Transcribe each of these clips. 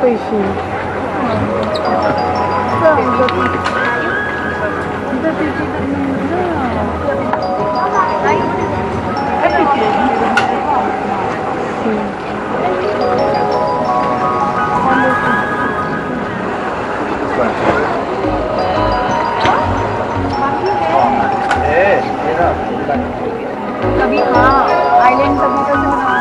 поищи. कभी हाँ आइलैंड कभी तो बनाओ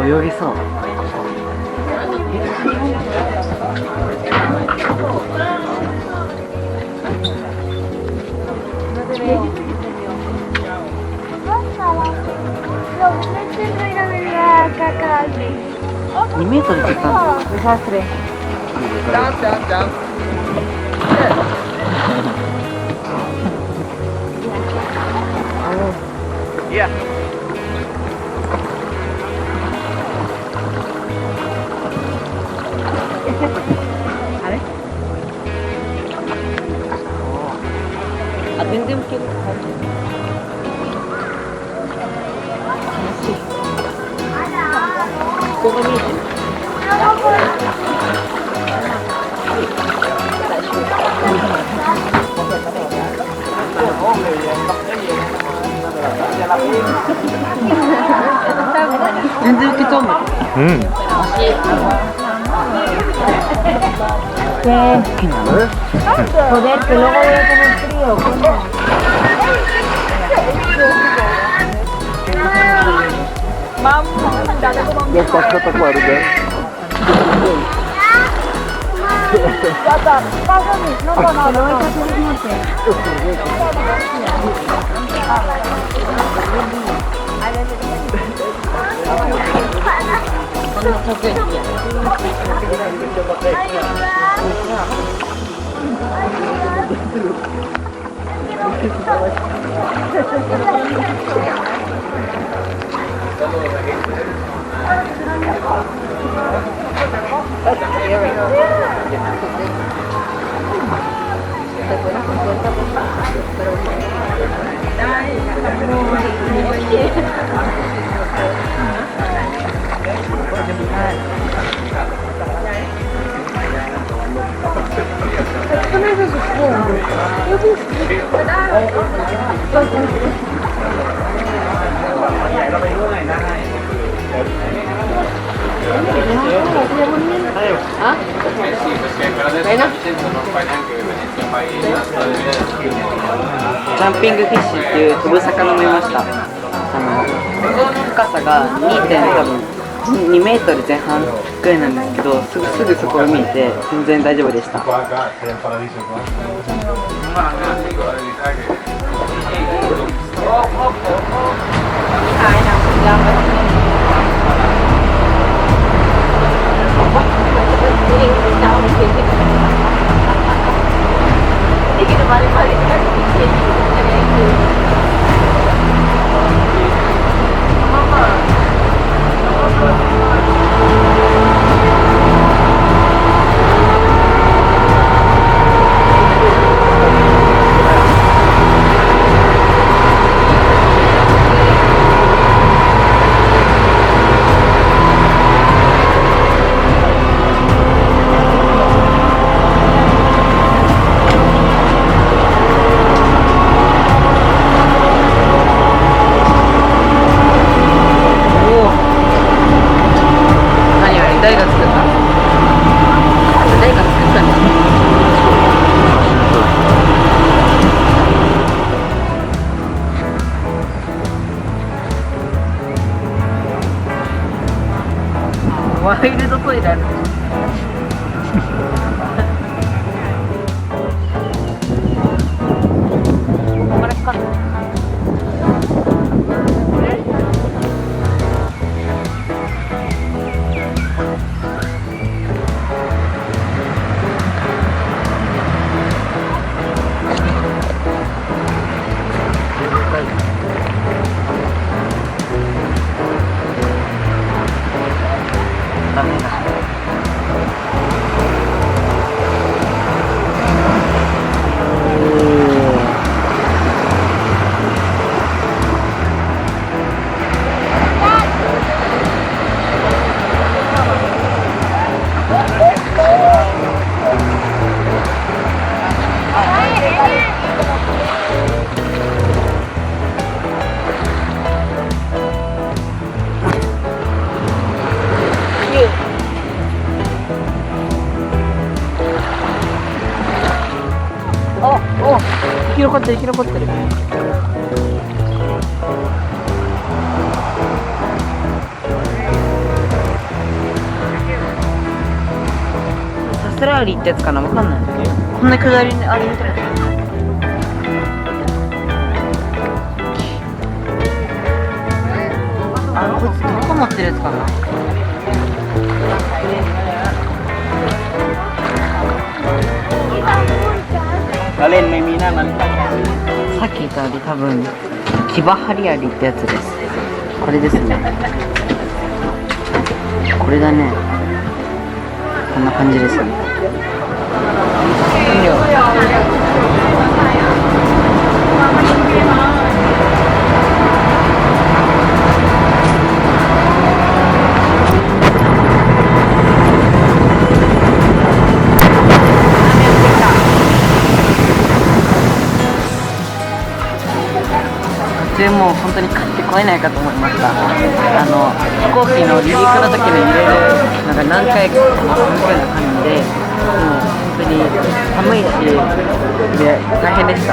泳ぎそう。2メートルって言ったんだ。あれ？あ、全然受ける。ここが見えてる。全然受け取んない。うん。Joder, que luego voy a tener frío, coño. Ya está espectacular, Pásame, no.ジャンピングフィッシュっていう飛ぶ魚もいました。深さが2メートル前半くらいなんですけど、すぐそこが見えて全然大丈夫でした。ワイルドトイレある。ここからかな。ダメだ。生き残ってる、生き残ってる。サスラーリってやつかな、わかんない。こんな下りにあれみたいな。あ、こいつどこ持ってるやつかな。さっき言ったアリ、多分キバハリアリってやつです。これですね。これだね。こんな感じですね。でも本当に帰ってこれないかと思いました。飛行機の離陸の時に揺れるなんか何回か続くような感じで、もう本当に寒いしで大変でした。